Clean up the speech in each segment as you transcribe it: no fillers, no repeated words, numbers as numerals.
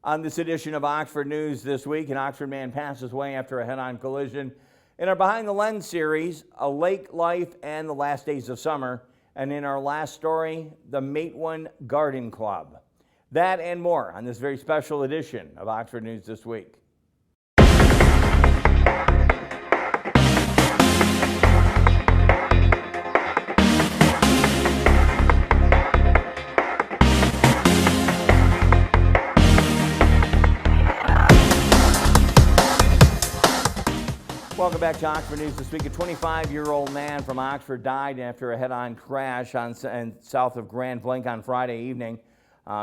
On this edition of Oxford News this week, an Oxford man passes away after a head-on collision. In our Behind the Lens series, a lake life and the last days of summer. And in our last story, the Matewan Garden Club. That and more on this very special edition of Oxford News this week. Welcome back to Oxford News this week. A 25-year-old man from Oxford died after a head-on crash south of Grand Blanc on Friday evening.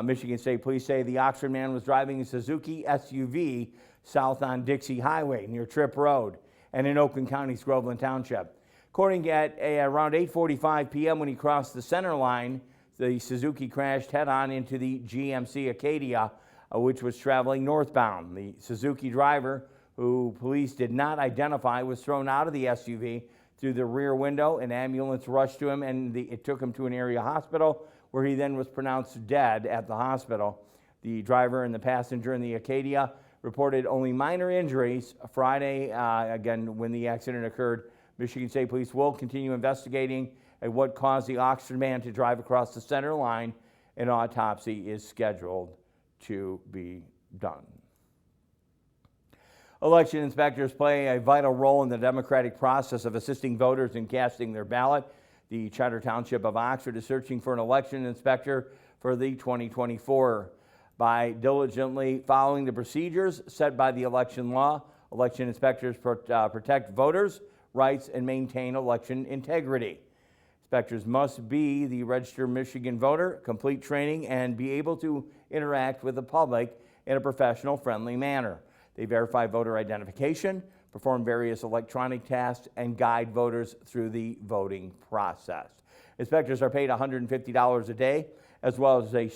Michigan State Police say the Oxford man was driving a Suzuki SUV south on Dixie Highway near Tripp Road and in Oakland County's Groveland Township. According at around 8:45 p.m. when he crossed the center line, the Suzuki crashed head-on into the GMC Acadia, which was traveling northbound. The Suzuki driver, who police did not identify, was thrown out of the SUV through the rear window. An ambulance rushed to him and it took him to an area hospital where he then was pronounced dead at the hospital. The driver and the passenger in the Acadia reported only minor injuries. Friday, again, when the accident occurred, Michigan State Police will continue investigating at what caused the Oxford man to drive across the center line. An autopsy is scheduled to be done. Election inspectors play a vital role in the democratic process of assisting voters in casting their ballot. The Charter Township of Oxford is searching for an election inspector for the 2024. By diligently following the procedures set by the election law, election inspectors protect voters' rights and maintain election integrity. Inspectors must be the registered Michigan voter, complete training, and be able to interact with the public in a professional, friendly manner. They verify voter identification, perform various electronic tasks, and guide voters through the voting process. Inspectors are paid $150 a day, as well as a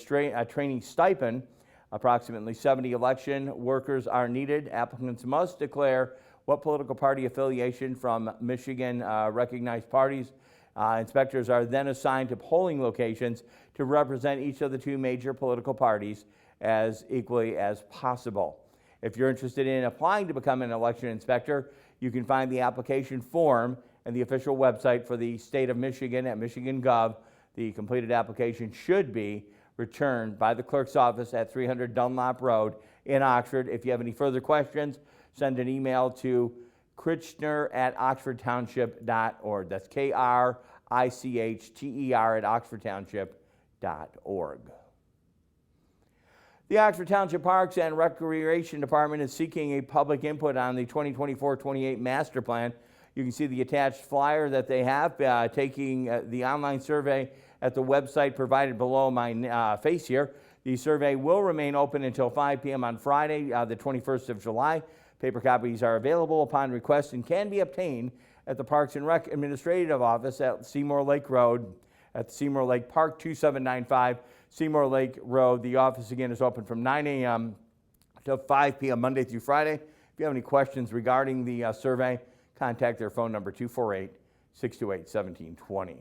training stipend. Approximately 70 election workers are needed. Applicants must declare what political party affiliation from Michigan recognized parties. Inspectors are then assigned to polling locations to represent each of the two major political parties as equally as possible. If you're interested in applying to become an election inspector, you can find the application form and the official website for the state of Michigan at Michigan.gov. The completed application should be returned by the clerk's office at 300 Dunlop Road in Oxford. If you have any further questions, send an email to krichner@oxfordtownship.org. That's KRICHTER@oxfordtownship.org. The Oxford Township Parks and Recreation Department is seeking a public input on the 2024-28 master plan. You can see the attached flyer that they have, taking the online survey at the website provided below my face here. The survey will remain open until 5 p.m. on Friday, the 21st of July. Paper copies are available upon request and can be obtained at the Parks and Rec Administrative Office at Seymour Lake Road at the Seymour Lake Park, 2795 Seymour Lake Road. The office again is open from 9 a.m. to 5 p.m. Monday through Friday. If you have any questions regarding the survey, contact their phone number 248-628-1720.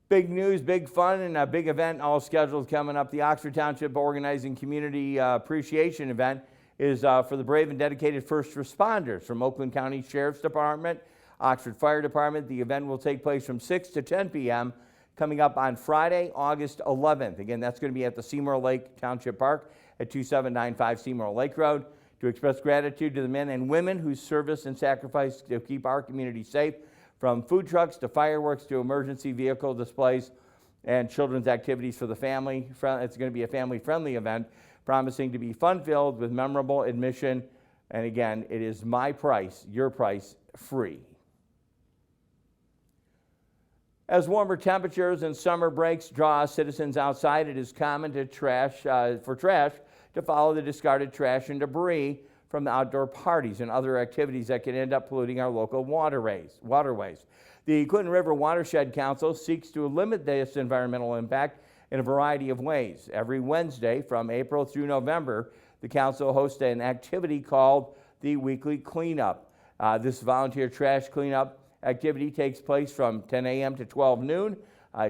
Big news, big fun, and a big event all scheduled coming up. The Oxford Township Organizing Community Appreciation event is for the brave and dedicated first responders from Oakland County Sheriff's Department, Oxford Fire Department. The event will take place from 6 to 10 p.m. coming up on Friday, August 11th. Again, that's going to be at the Seymour Lake Township Park at 2795 Seymour Lake Road. To express gratitude to the men and women whose service and sacrifice to keep our community safe, from food trucks to fireworks to emergency vehicle displays and children's activities for the family. It's going to be a family-friendly event, promising to be fun-filled with memorable admission. And again, it is my price, your price, free. As warmer temperatures and summer breaks draw citizens outside, it is common to for trash to follow the discarded trash and debris from the outdoor parties and other activities that can end up polluting our local waterways. The Clinton River Watershed Council seeks to limit this environmental impact in a variety of ways. Every Wednesday from April through November, the council hosts an activity called the Weekly Cleanup. This volunteer trash cleanup activity takes place from 10 a.m. to 12 noon.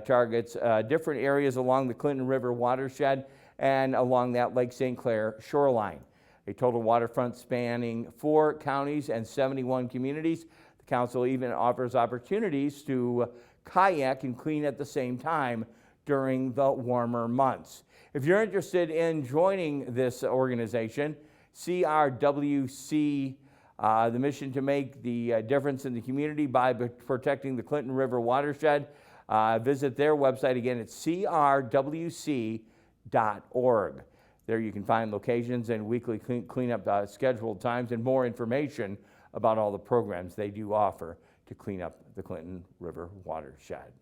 Targets different areas along the Clinton River watershed and along that Lake St. Clair shoreline. A total waterfront spanning 4 counties and 71 communities. The council even offers opportunities to kayak and clean at the same time during the warmer months. If you're interested in joining this organization, CRWC, the mission to make the difference in the community by protecting the Clinton River watershed. Visit their website again at crwc.org. There you can find locations and weekly cleanup scheduled times and more information about all the programs they do offer to clean up the Clinton River watershed.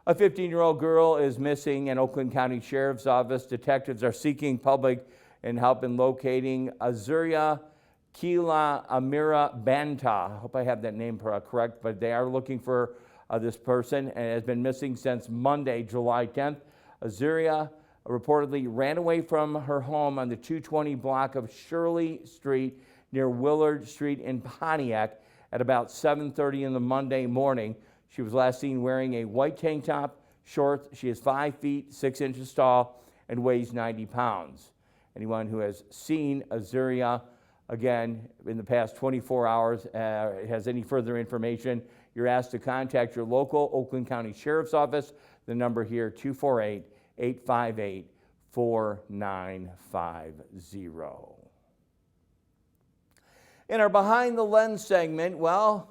A 15-year-old girl is missing, and Oakland County Sheriff's Office detectives are seeking public and help in locating Azuria Kila Amira Banta. I hope I have that name correct, but they are looking for this person, and has been missing since Monday, July 10th. Azuria reportedly ran away from her home on the 220 block of Shirley Street near Willard Street in Pontiac at about 7:30 in the Monday morning. She was last seen wearing a white tank top, shorts. She is 5 feet 6 inches tall and weighs 90 pounds. Anyone who has seen Azuria again in the past 24 hours has any further information, you're asked to contact your local Oakland County Sheriff's Office. The number here, 248-858-4950. In our Behind the Lens segment, well,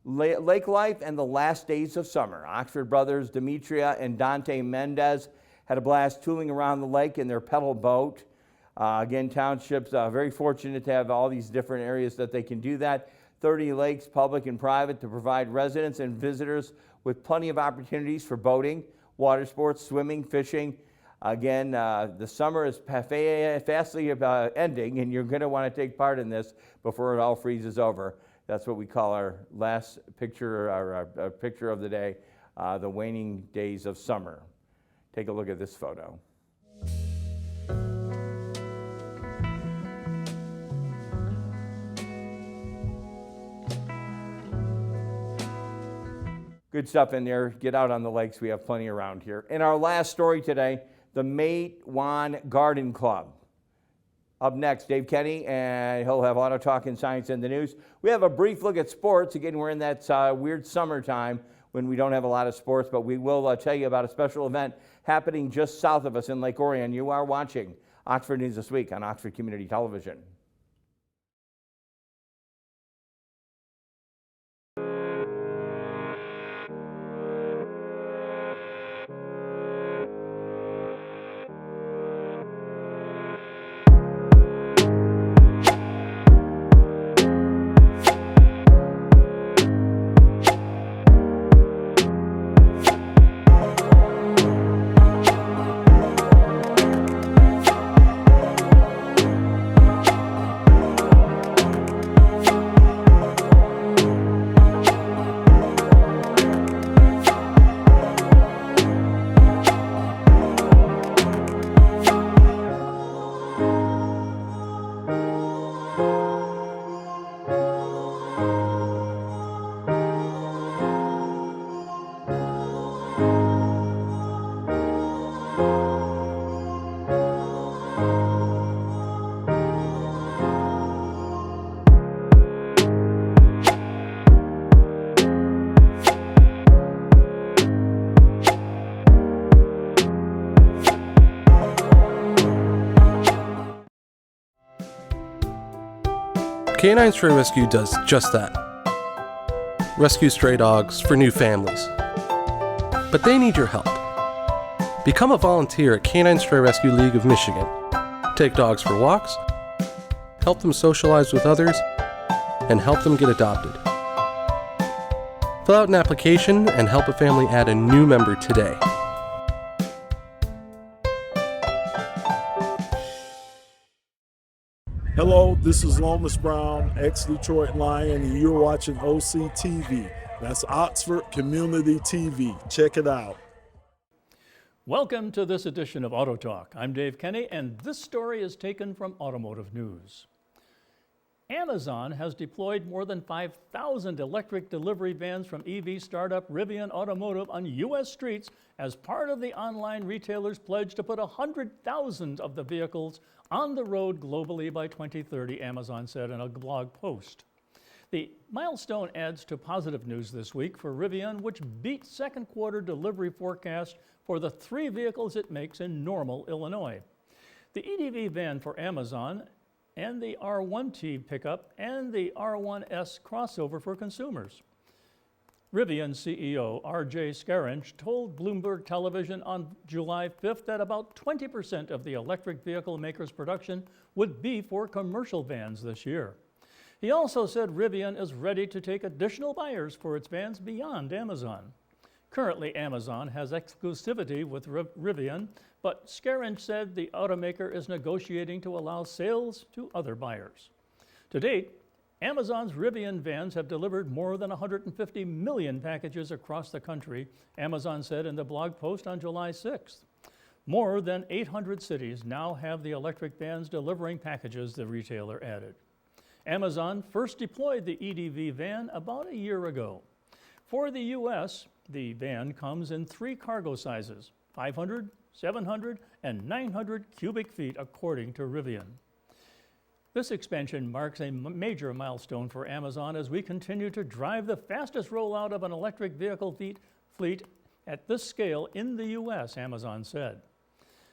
lake life and the last days of summer. Oxford brothers Demetria and Dante Mendez had a blast tooling around the lake in their pedal boat. Again, townships very fortunate to have all these different areas that they can do that. 30 lakes, public and private, to provide residents and visitors with plenty of opportunities for boating, water sports, swimming, fishing. Again, the summer is fastly ending, and you're going to want to take part in this before it all freezes over. That's what we call our last picture, our picture of the day, the waning days of summer. Take a look at this photo. Good stuff in there. Get out on the lakes. We have plenty around here. In our last story today, the Matewan Garden Club. Up next, Dave Kenny, and he'll have Auto Talk and Science in the News. We have a brief look at sports. Again, we're in that weird summertime when we don't have a lot of sports, but we will tell you about a special event happening just south of us in Lake Orion. You are watching Oxford News This Week on Oxford Community Television. Canine Stray Rescue does just that. Rescue stray dogs for new families. But they need your help. Become a volunteer at Canine Stray Rescue League of Michigan. Take dogs for walks, help them socialize with others, and help them get adopted. Fill out an application and help a family add a new member today. Hello, this is Lomas Brown, ex-Detroit Lion, and you're watching OCTV. That's Oxford Community TV. Check it out. Welcome to this edition of Auto Talk. I'm Dave Kenny, and this story is taken from Automotive News. Amazon has deployed more than 5,000 electric delivery vans from EV startup Rivian Automotive on U.S. streets as part of the online retailer's pledge to put 100,000 of the vehicles on the road globally by 2030, Amazon said in a blog post. The milestone adds to positive news this week for Rivian, which beat second quarter delivery forecast for the 3 vehicles it makes in Normal, Illinois. The EDV van for Amazon and the R1T pickup and the R1S crossover for consumers. Rivian CEO R.J. Scaringe told Bloomberg Television on July 5th that about 20% of the electric vehicle maker's production would be for commercial vans this year. He also said Rivian is ready to take additional buyers for its vans beyond Amazon. Currently, Amazon has exclusivity with Rivian, but Scaringe said the automaker is negotiating to allow sales to other buyers. To date, Amazon's Rivian vans have delivered more than 150 million packages across the country, Amazon said in the blog post on July 6th. More than 800 cities now have the electric vans delivering packages, the retailer added. Amazon first deployed the EDV van about a year ago. For the U.S., the van comes in 3 cargo sizes, 500, 700, and 900 cubic feet, according to Rivian. This expansion marks a major milestone for Amazon as we continue to drive the fastest rollout of an electric vehicle fleet at this scale in the U.S., Amazon said.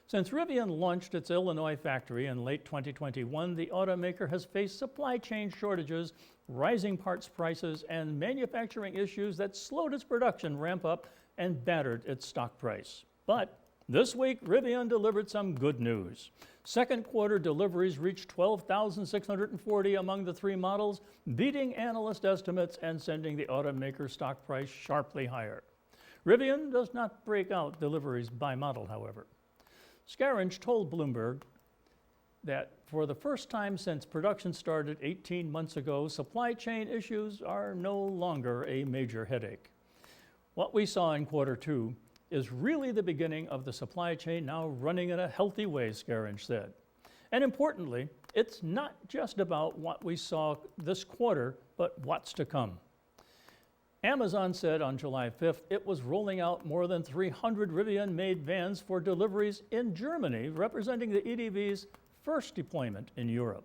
Since Rivian launched its Illinois factory in late 2021, the automaker has faced supply chain shortages, rising parts prices, and manufacturing issues that slowed its production ramp up and battered its stock price. But this week, Rivian delivered some good news. Second quarter deliveries reached 12,640 among the 3 models, beating analyst estimates and sending the automaker's stock price sharply higher. Rivian does not break out deliveries by model, however. Scaringe told Bloomberg that for the first time since production started 18 months ago, supply chain issues are no longer a major headache. What we saw in quarter 2 is really the beginning of the supply chain now running in a healthy way, Scaringe said. And importantly, it's not just about what we saw this quarter, but what's to come. Amazon said on July 5th it was rolling out more than 300 Rivian-made vans for deliveries in Germany, representing the EDV's first deployment in Europe.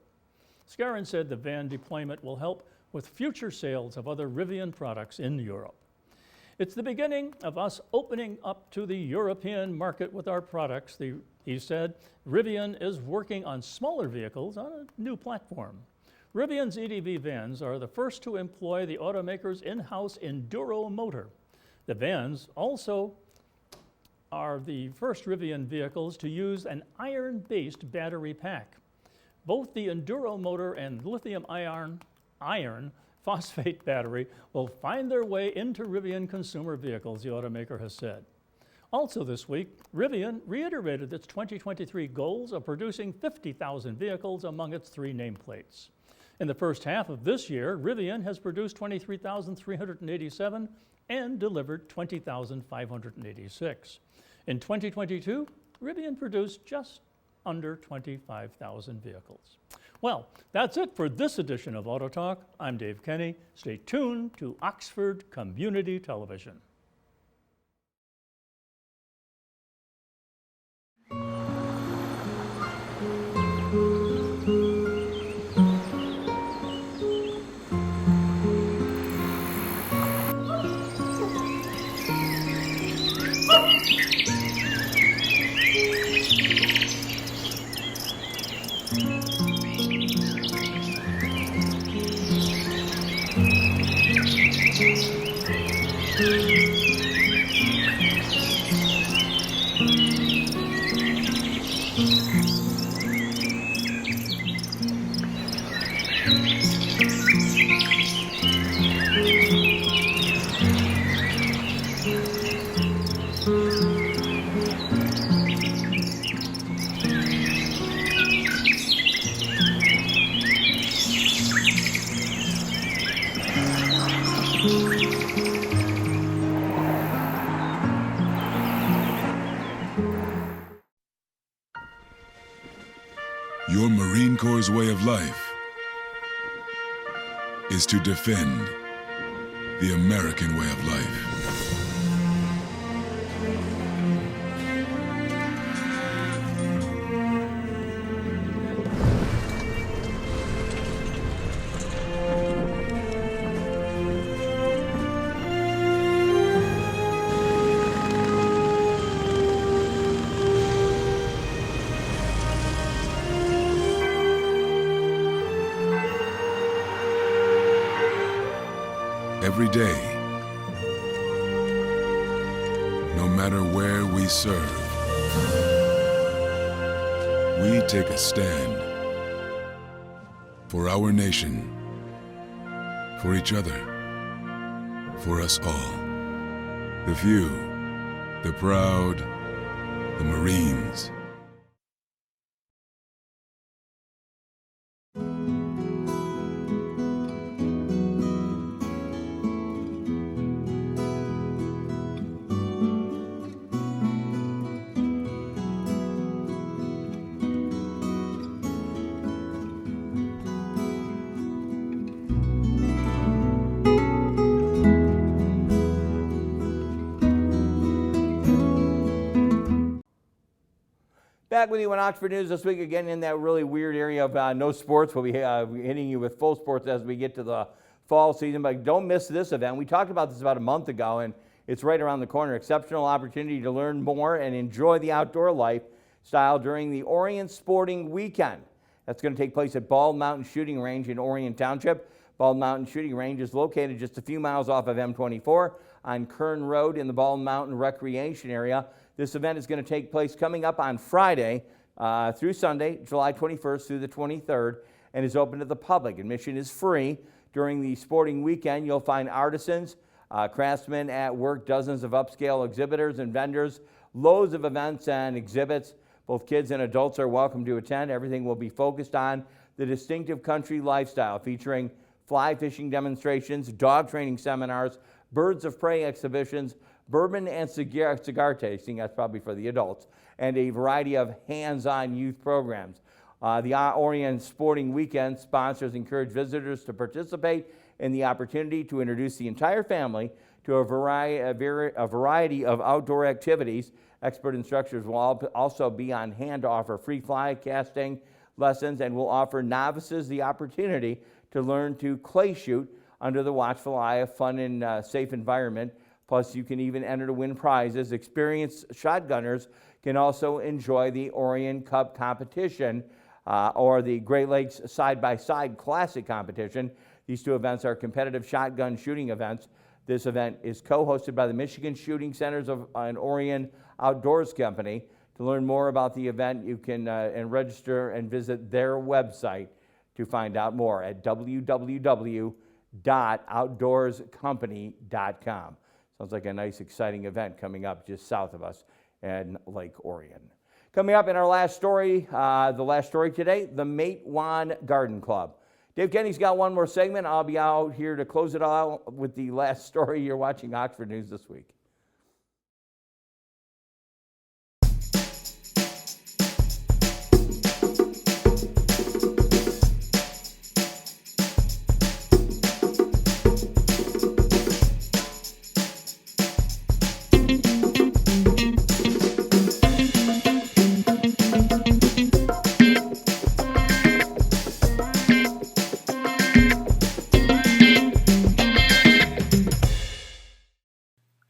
Scaringe said the van deployment will help with future sales of other Rivian products in Europe. It's the beginning of us opening up to the European market with our products, he said. Rivian is working on smaller vehicles on a new platform. Rivian's EDV vans are the first to employ the automaker's in-house Enduro motor. The vans also are the first Rivian vehicles to use an iron-based battery pack. Both the Enduro motor and lithium iron phosphate battery will find their way into Rivian consumer vehicles, the automaker has said. Also this week, Rivian reiterated its 2023 goals of producing 50,000 vehicles among its 3 nameplates. In the first half of this year, Rivian has produced 23,387 and delivered 20,586. In 2022, Rivian produced just under 25,000 vehicles. Well, that's it for this edition of Auto Talk. I'm Dave Kenny. Stay tuned to Oxford Community Television. Your Marine Corps' way of life is to defend the American way of life. Every day, no matter where we serve, we take a stand for our nation, for each other, for us all. The few, the proud, the Marines. Back with you on Oxford News this week, again in that really weird area of no sports. We'll be hitting you with full sports as we get to the fall season, but don't miss this event. We talked about this about a month ago, and it's right around the corner. Exceptional opportunity to learn more and enjoy the outdoor lifestyle during the Orion Sporting Weekend. That's going to take place at Bald Mountain Shooting Range in Orion Township. Bald Mountain Shooting Range is located just a few miles off of M24 on Kern Road in the Bald Mountain Recreation Area. This event is going to take place coming up on Friday through Sunday, July 21st through the 23rd, and is open to the public. Admission is free. During the sporting weekend, you'll find artisans, craftsmen at work, dozens of upscale exhibitors and vendors, loads of events and exhibits. Both kids and adults are welcome to attend. Everything will be focused on the distinctive country lifestyle, featuring fly fishing demonstrations, dog training seminars, birds of prey exhibitions, bourbon and cigar tasting, that's probably for the adults, and a variety of hands-on youth programs. The Orion Sporting Weekend sponsors encourage visitors to participate in the opportunity to introduce the entire family to a variety of outdoor activities. Expert instructors will also be on hand to offer free fly casting lessons and will offer novices the opportunity to learn to clay shoot under the watchful eye of fun and safe environment. Plus, you can even enter to win prizes. Experienced shotgunners can also enjoy the Orion Cup competition or the Great Lakes Side-by-Side Classic competition. These two events are competitive shotgun shooting events. This event is co-hosted by the Michigan Shooting Centers of an Orion Outdoors Company. To learn more about the event, you can and register and visit their website to find out more at www.outdoorscompany.com. Sounds like a nice, exciting event coming up just south of us in Lake Orion. Coming up in our last story, the last story today, the Matewan Garden Club. Dave Kenny's got one more segment. I'll be out here to close it all out with the last story. You're watching Oxford News This Week.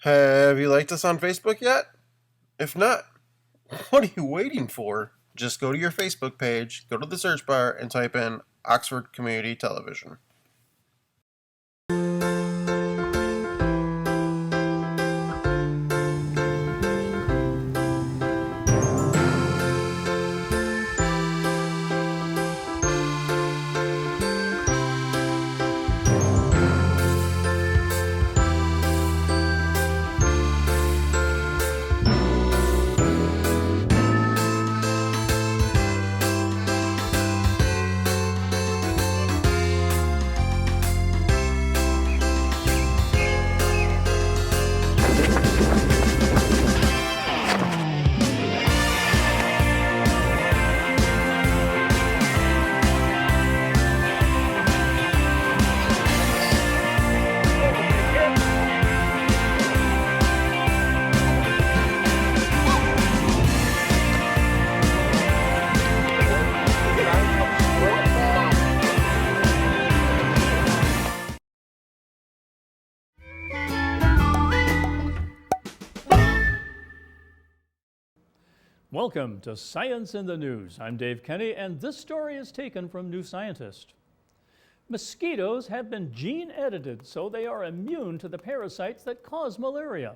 Have you liked us on Facebook yet? If not, what are you waiting for? Just go to your Facebook page, go to the search bar, and type in Oxford Community Television. Welcome to Science in the News. I'm Dave Kenny, and this story is taken from New Scientist. Mosquitoes have been gene edited so they are immune to the parasites that cause malaria.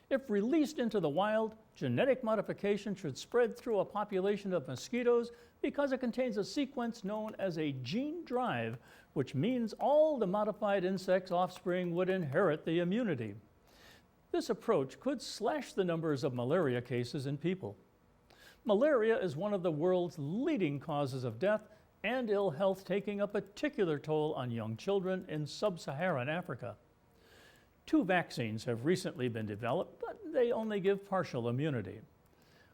If released into the wild, genetic modification should spread through a population of mosquitoes because it contains a sequence known as a gene drive, which means all the modified insects' offspring would inherit the immunity. This approach could slash the numbers of malaria cases in people. Malaria is one of the world's leading causes of death and ill health, taking a particular toll on young children in sub-Saharan Africa. 2 vaccines have recently been developed, but they only give partial immunity.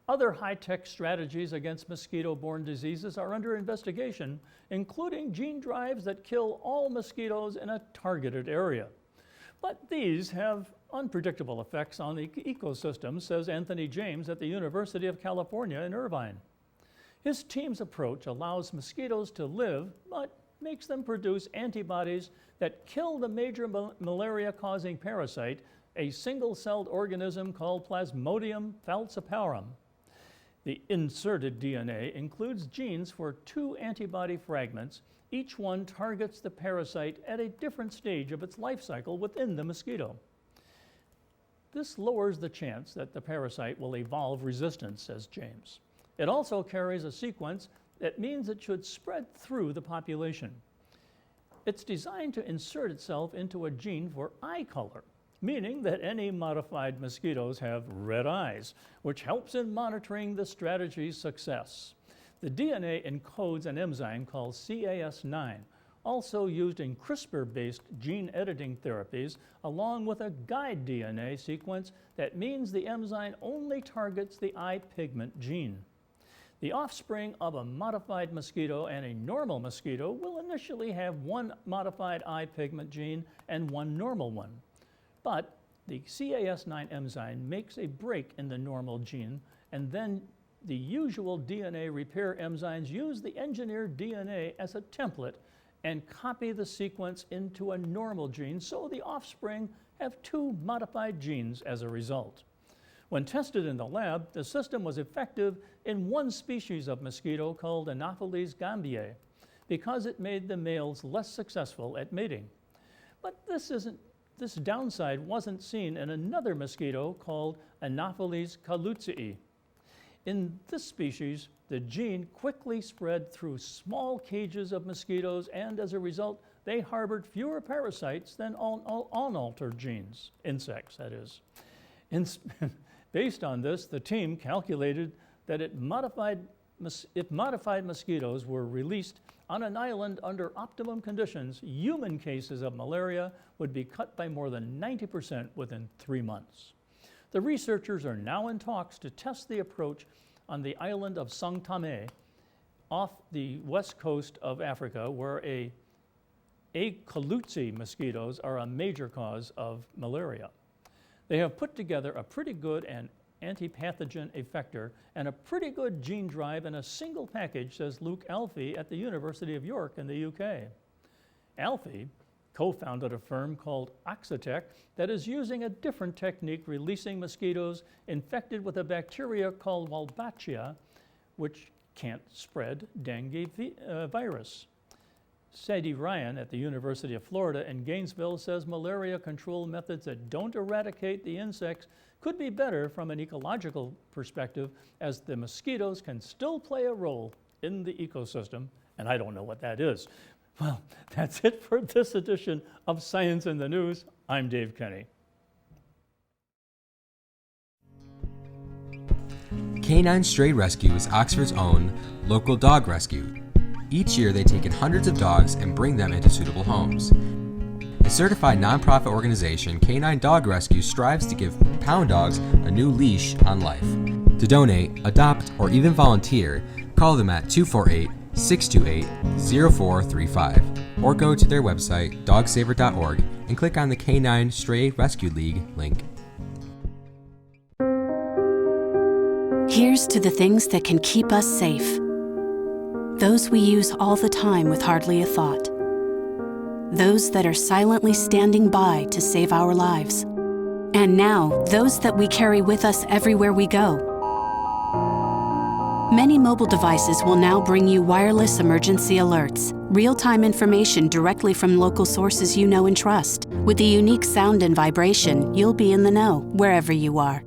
Other high-tech strategies against mosquito-borne diseases are under investigation, including gene drives that kill all mosquitoes in a targeted area. But these have unpredictable effects on the ecosystem, says Anthony James at the University of California in Irvine. His team's approach allows mosquitoes to live, but makes them produce antibodies that kill the major malaria-causing parasite, a single-celled organism called Plasmodium falciparum. The inserted DNA includes genes for 2 antibody fragments. Each one targets the parasite at a different stage of its life cycle within the mosquito. This lowers the chance that the parasite will evolve resistance, says James. It also carries a sequence that means it should spread through the population. It's designed to insert itself into a gene for eye color, meaning that any modified mosquitoes have red eyes, which helps in monitoring the strategy's success. The DNA encodes an enzyme called CAS9, also used in CRISPR-based gene editing therapies, along with a guide DNA sequence that means the enzyme only targets the eye pigment gene. The offspring of a modified mosquito and a normal mosquito will initially have 1 modified eye pigment gene and 1 normal one. But the CAS9 enzyme makes a break in the normal gene, and then the usual DNA repair enzymes use the engineered DNA as a template and copy the sequence into a normal gene, so the offspring have 2 modified genes as a result. When tested in the lab, the system was effective in 1 species of mosquito called Anopheles gambiae because it made the males less successful at mating. But this downside wasn't seen in another mosquito called Anopheles colucii. In this species, the gene quickly spread through small cages of mosquitoes, and as a result, they harbored fewer parasites than unaltered genes, insects, that is. Based on this, the team calculated that if modified mosquitoes were released on an island under optimum conditions, human cases of malaria would be cut by more than 90% within 3 months. The researchers are now in talks to test the approach on the island of São Tomé off the west coast of Africa, where A. colucii mosquitoes are a major cause of malaria. They have put together a pretty good and antipathogen effector and a pretty good gene drive in a single package, says Luke Alfie at the University of York in the UK. Alfie co-founded a firm called Oxitec that is using a different technique, releasing mosquitoes infected with a bacteria called Wolbachia, which can't spread dengue virus. Sadie Ryan at the University of Florida in Gainesville says malaria control methods that don't eradicate the insects could be better from an ecological perspective, as the mosquitoes can still play a role in the ecosystem, and I don't know what that is. Well, that's it for this edition of Science in the News. I'm Dave Kenny. Canine Stray Rescue is Oxford's own local dog rescue. Each year they take in hundreds of dogs and bring them into suitable homes. A certified nonprofit organization, Canine Dog Rescue strives to give pound dogs a new leash on life. To donate, adopt, or even volunteer, call them at 248-628-0435 or go to their website, dogsaver.org, and click on the Canine Stray Rescue League link. Here's to the things that can keep us safe. Those we use all the time with hardly a thought. Those that are silently standing by to save our lives. And now, those that we carry with us everywhere we go. Many mobile devices will now bring you wireless emergency alerts, real-time information directly from local sources you know and trust. With the unique sound and vibration, you'll be in the know wherever you are.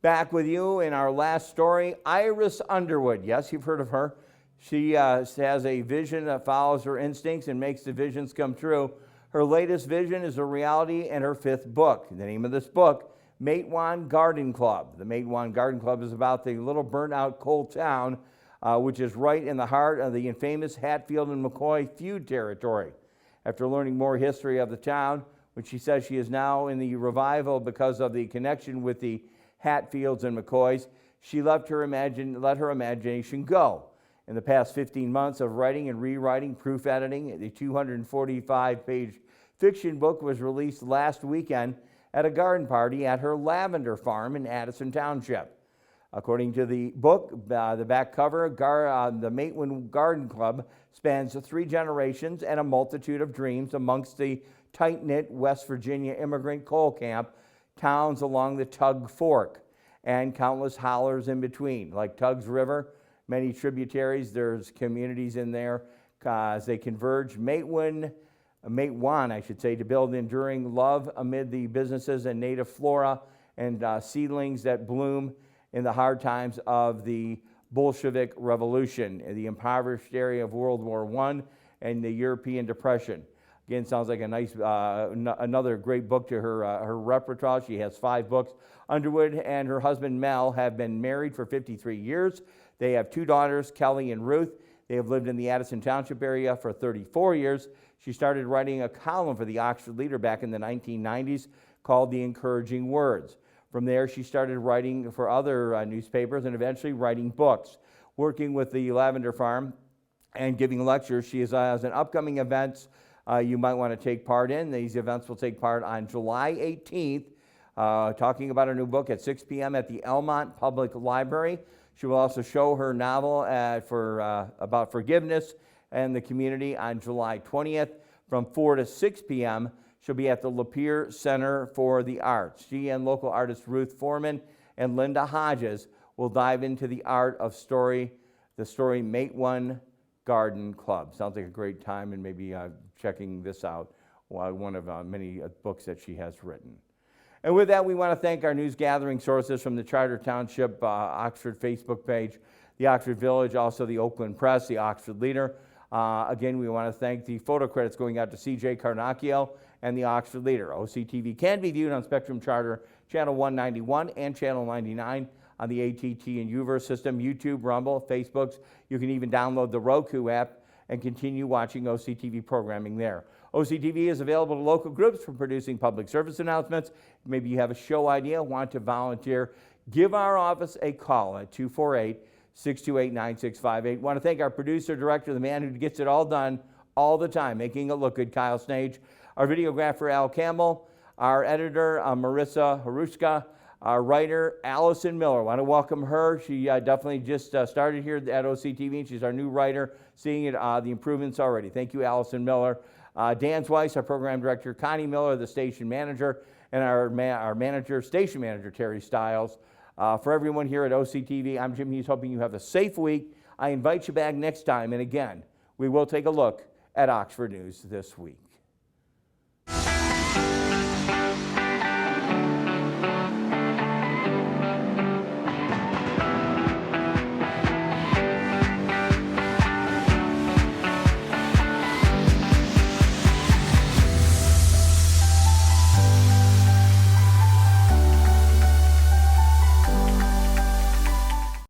Back with you in our last story, Iris Underwood. Yes, you've heard of her. She has a vision that follows her instincts and makes the visions come true. Her latest vision is a reality and her 5th book. The name of this book, Matewan Garden Club. The Matewan Garden Club is about the little burnt-out coal town, which is right in the heart of the infamous Hatfield and McCoy feud territory. After learning more history of the town, which she says she is now in the revival because of the connection with the Hatfields and McCoys, she let her imagination go. In the past 15 months of writing and rewriting, proof editing, the 245-page fiction book was released last weekend at a garden party at her lavender farm in Addison Township. According to the book, the back cover, the Matewan Garden Club spans 3 generations and a multitude of dreams amongst the tight-knit West Virginia immigrant coal camp towns along the Tug Fork and countless hollers in between, like Tug's River, many tributaries. There's communities in there as they converge. Matewan, to build enduring love amid the businesses and native flora and seedlings that bloom in the hard times of the Bolshevik Revolution, the impoverished area of World War I and the European Depression. Again, sounds like a nice, another great book to her repertoire. She has 5 books. Underwood and her husband Mel have been married for 53 years. They have 2 daughters, Kelly and Ruth. They have lived in the Addison Township area for 34 years. She started writing a column for the Oxford Leader back in the 1990s called The Encouraging Words. From there, she started writing for other newspapers and eventually writing books. Working with the Lavender Farm and giving lectures, she has an upcoming events you might want to take part in. These events will take part on July 18th, talking about her new book at 6 p.m. at the Elmont Public Library. She will also show her novel about forgiveness and the community on July 20th from 4 to 6 p.m. She'll be at the Lapeer Center for the Arts. She and local artists Ruth Foreman and Linda Hodges will dive into the art of the story Matewan Garden Club. Sounds like a great time, and maybe checking this out, one of many books that she has written. And with that, we want to thank our news gathering sources from the Charter Township Oxford Facebook page, the Oxford Village, also the Oakland Press, the Oxford Leader. Again, we want to thank the photo credits going out to C.J. Carnacchio and the Oxford Leader. OCTV can be viewed on Spectrum Charter Channel 191 and Channel 99 on the ATT and UVerse system, YouTube, Rumble, Facebook. You can even download the Roku app and continue watching OCTV programming there. OCTV is available to local groups for producing public service announcements. Maybe you have a show idea, want to volunteer, give our office a call at 248-628-9658. Want to thank our producer, director, the man who gets it all done all the time, making it look good, Kyle Snage. Our videographer, Al Campbell. Our editor, Marissa Harushka. Our writer, Allison Miller. I want to welcome her. She definitely just started here at OCTV. She's our new writer, seeing the improvements already. Thank you, Allison Miller. Dan Weiss, our program director, Connie Miller, the station manager, and our station manager, Terry Stiles. For everyone here at OCTV, I'm Jim Hughes, hoping you have a safe week. I invite you back next time, and again, we will take a look at Oxford News this week.